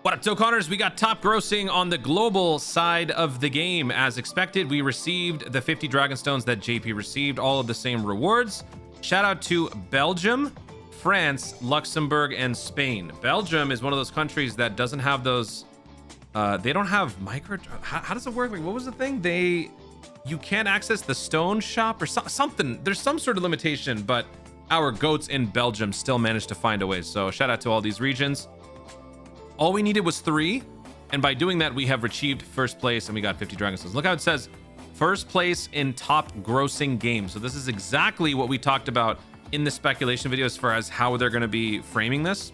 What up, Dokkaners? We got top grossing on the global side of the game. As expected, we received the 50 Dragon Stones that JP received, all of the same rewards. Shout out to Belgium, France, Luxembourg, and Spain. Belgium is one of those countries that doesn't have those, they don't have micro, how does it work? Like, what was the thing? You can't access the stone shop or something. There's some sort of limitation, but our goats in Belgium still managed to find a way. So shout out to all these regions. All we needed was 3, and by doing that, we have achieved first place, and we got 50 Dragon Stones. Look how it says first place in top grossing game. So this is exactly what we talked about in the speculation video as far as how they're going to be framing this.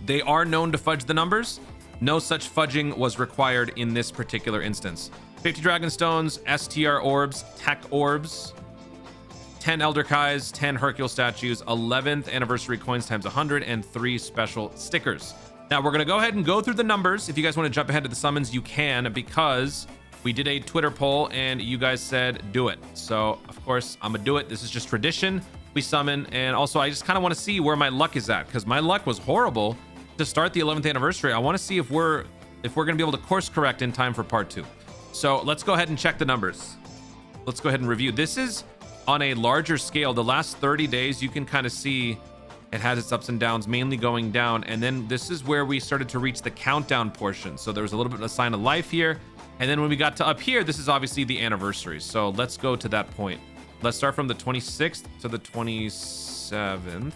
They are known to fudge the numbers. No such fudging was required in this particular instance. 50 Dragon Stones, STR orbs, tech orbs, 10 Elder Kais, 10 Hercule statues, 11th anniversary coins times 100, and 3 special stickers. Now we're gonna go ahead and go through the numbers. If you guys want to jump ahead to the summons, you can, because we did a Twitter poll and you guys said do it. So of course I'm gonna do it. This is just tradition. We summon, and also I just kind of want to see where my luck is at, because my luck was horrible to start the 11th anniversary. I want to see if we're gonna be able to course correct in time for part 2. So let's go ahead and check the numbers. Let's go ahead and review. This is on a larger scale. The last 30 days, you can kind of see it has its ups and downs, mainly going down. And then this is where we started to reach the countdown portion. So there was a little bit of a sign of life here. And then when we got to up here, this is obviously the anniversary. So let's go to that point. Let's start from the 26th to the 27th.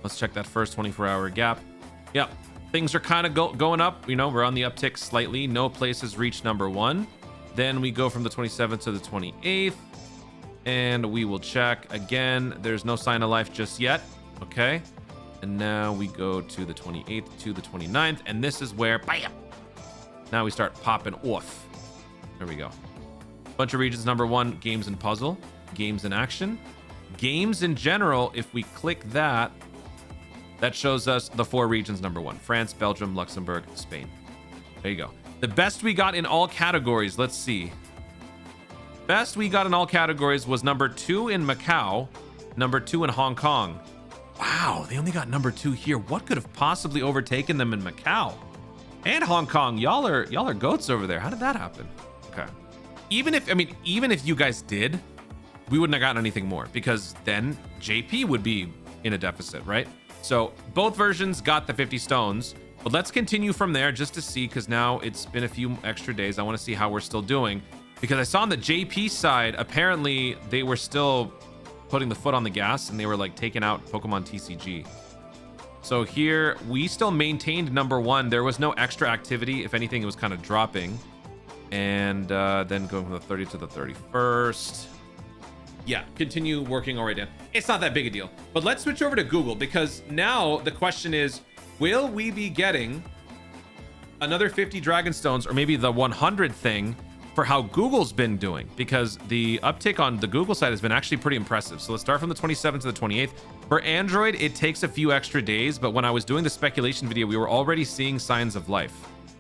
Let's check that first 24-hour gap. Yep, things are kind of going up. You know, we're on the uptick slightly. No places reached number 1. Then we go from the 27th to the 28th. And we will check again. There's no sign of life just yet. Okay, and now we go to the 28th to the 29th, and this is where, bam, now we start popping off. There we go. Bunch of regions. Number 1, games and puzzle, games in action, games in general. If we click that, that shows us the 4 regions. Number 1, France, Belgium, Luxembourg, Spain. There you go. The best we got in all categories, let's see. Best we got in all categories was number 2 in Macau, number 2 in Hong Kong. Wow, they only got number 2 here. What could have possibly overtaken them in Macau and Hong Kong? Y'all are goats over there. How did that happen? Okay. Even if you guys did, we wouldn't have gotten anything more, because then JP would be in a deficit, right? So both versions got the 50 stones, but let's continue from there just to see, because now it's been a few extra days. I want to see how we're still doing, because I saw on the JP side, apparently they were still putting the foot on the gas, and they were like taking out Pokemon TCG. So here we still maintained number 1. There was no extra activity. If anything, it was kind of dropping. And then going from the 30th to the 31st. Yeah, continue working our way down. It's not that big a deal. But let's switch over to Google, because now the question is, will we be getting another 50 Dragon Stones, or maybe the 100 thing, for how Google's been doing? Because the uptick on the Google side has been actually pretty impressive. So let's start from the 27th to the 28th. For Android, it takes a few extra days, but when I was doing the speculation video, we were already seeing signs of life.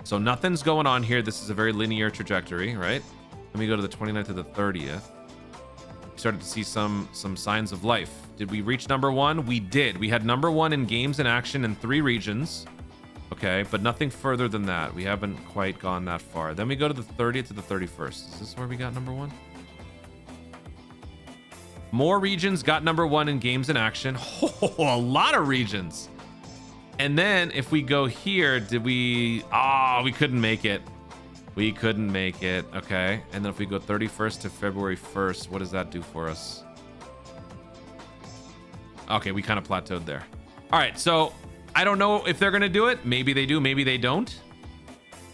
So nothing's going on here. This is a very linear trajectory, right? Let me go to the 29th to the 30th. We started to see some signs of life. Did we reach number 1? We did. We had number 1 in games in action in 3 regions. Okay, but nothing further than that. We haven't quite gone that far. Then we go to the 30th to the 31st. Is this where we got number 1? More regions got number 1 in games in action. Oh, a lot of regions. And then if we go here, did we... Oh, we couldn't make it. We couldn't make it. Okay. And then if we go 31st to February 1st, what does that do for us? Okay, we kind of plateaued there. All right, so I don't know if they're going to do it. Maybe they do, maybe they don't.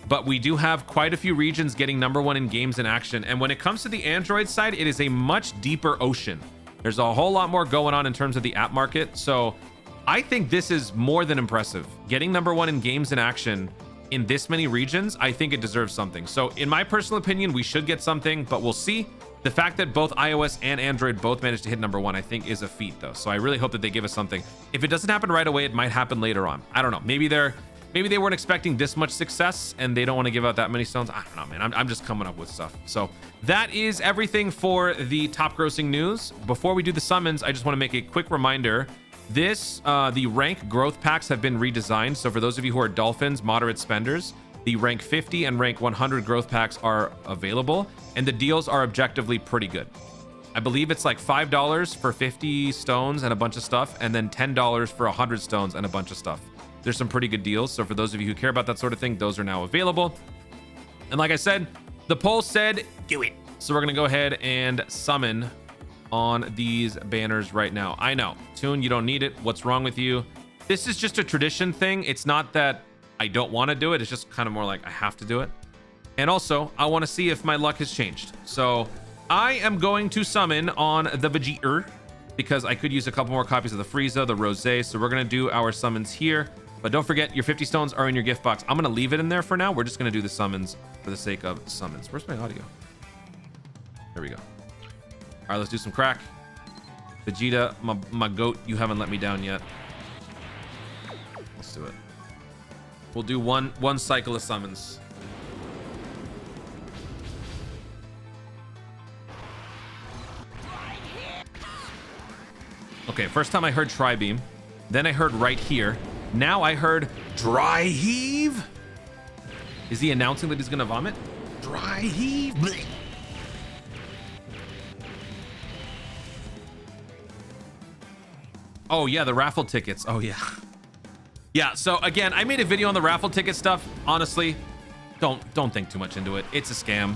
But we do have quite a few regions getting number 1 in games in action. And when it comes to the Android side, it is a much deeper ocean. There's a whole lot more going on in terms of the app market. So I think this is more than impressive. Getting number 1 in games in action in this many regions, I think it deserves something. So in my personal opinion, we should get something, but we'll see. The fact that both iOS and Android both managed to hit number 1, I think is a feat though. So I really hope that they give us something. If it doesn't happen right away, it might happen later on. I don't know. Maybe they weren't expecting this much success and they don't want to give out that many stones. I don't know, man. I'm just coming up with stuff. So that is everything for the top grossing news. Before we do the summons, I just want to make a quick reminder This, the rank growth packs have been redesigned. So for those of you who are Dolphins, moderate spenders, the rank 50 and rank 100 growth packs are available, and the deals are objectively pretty good. I believe it's like $5 for 50 stones and a bunch of stuff, and then $10 for 100 stones and a bunch of stuff. There's some pretty good deals. So for those of you who care about that sort of thing, those are now available. And like I said, the poll said, do it. So we're going to go ahead and summon on these banners right now. I know, Toon, you don't need it. What's wrong with you? This is just a tradition thing. It's not that I don't want to do it. It's just kind of more like I have to do it. And also, I want to see if my luck has changed. So I am going to summon on the Vegeta because I could use a couple more copies of the Frieza, the Rose. So we're going to do our summons here. But don't forget, your 50 stones are in your gift box. I'm going to leave it in there for now. We're just going to do the summons for the sake of summons. Where's my audio? There we go. All right, let's do some crack. Vegeta, my goat, you haven't let me down yet. Let's do it. We'll do one cycle of summons. Okay, first time I heard Tri-Beam. Then I heard right here. Now I heard Dry Heave. Is he announcing that he's gonna vomit? Dry Heave. Blech. Oh yeah, the raffle tickets. Oh yeah. Yeah, so again, I made a video on the raffle ticket stuff. Honestly, don't think too much into it. It's a scam.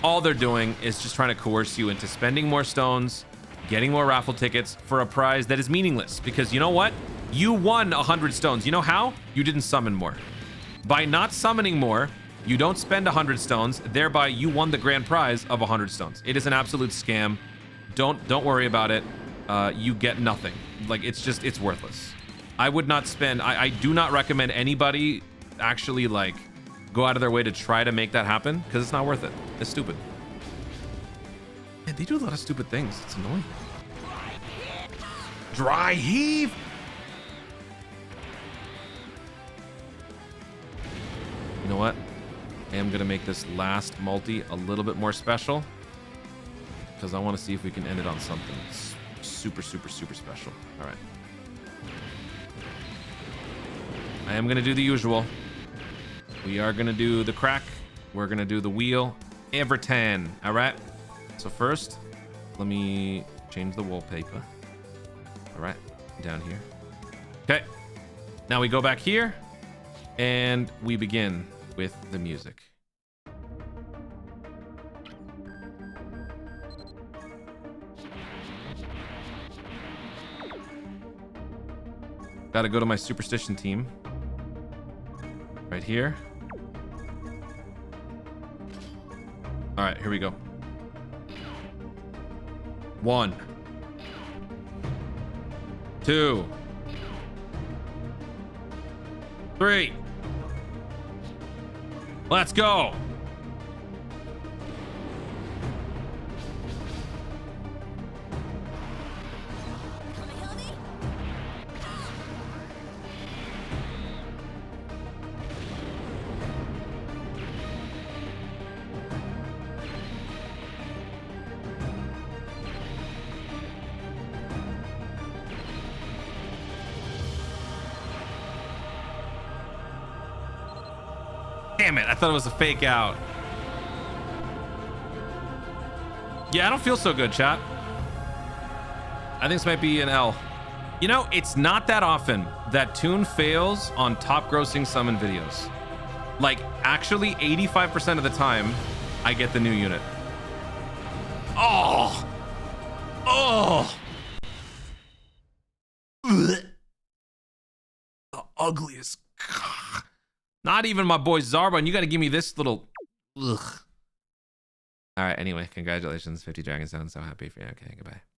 All they're doing is just trying to coerce you into spending more stones, getting more raffle tickets for a prize that is meaningless. Because you know what? You won 100 stones. You know how? You didn't summon more. By not summoning more, you don't spend 100 stones. Thereby, you won the grand prize of 100 stones. It is an absolute scam. Don't worry about it. You get nothing. Like, it's worthless. I would not spend, I do not recommend anybody actually like go out of their way to try to make that happen because it's not worth it. It's stupid. Man, they do a lot of stupid things. It's annoying. Dry Heave. You know what? I am going to make this last multi a little bit more special because I want to see if we can end it on something super, super, super special. All right. I am going to do the usual. We are going to do the crack. We're going to do the wheel. Every 10. All right. So first, let me change the wallpaper. All right. Down here. Okay. Now we go back here and we begin with the music. Got to go to my superstition team. Right here. All right, here we go. 1, 2, 3. Let's go. Damn it, I thought it was a fake out. Yeah, I don't feel so good, chat. I think this might be an L. You know, it's not that often that Toon fails on top grossing summon videos. Like, actually 85% of the time, I get the new unit. Oh! Oh! Ugh. The ugliest. Not even my boy Zarbon. You got to give me this little. Ugh. All right. Anyway, congratulations, 50 Dragon Stones. So happy for you. Okay, goodbye.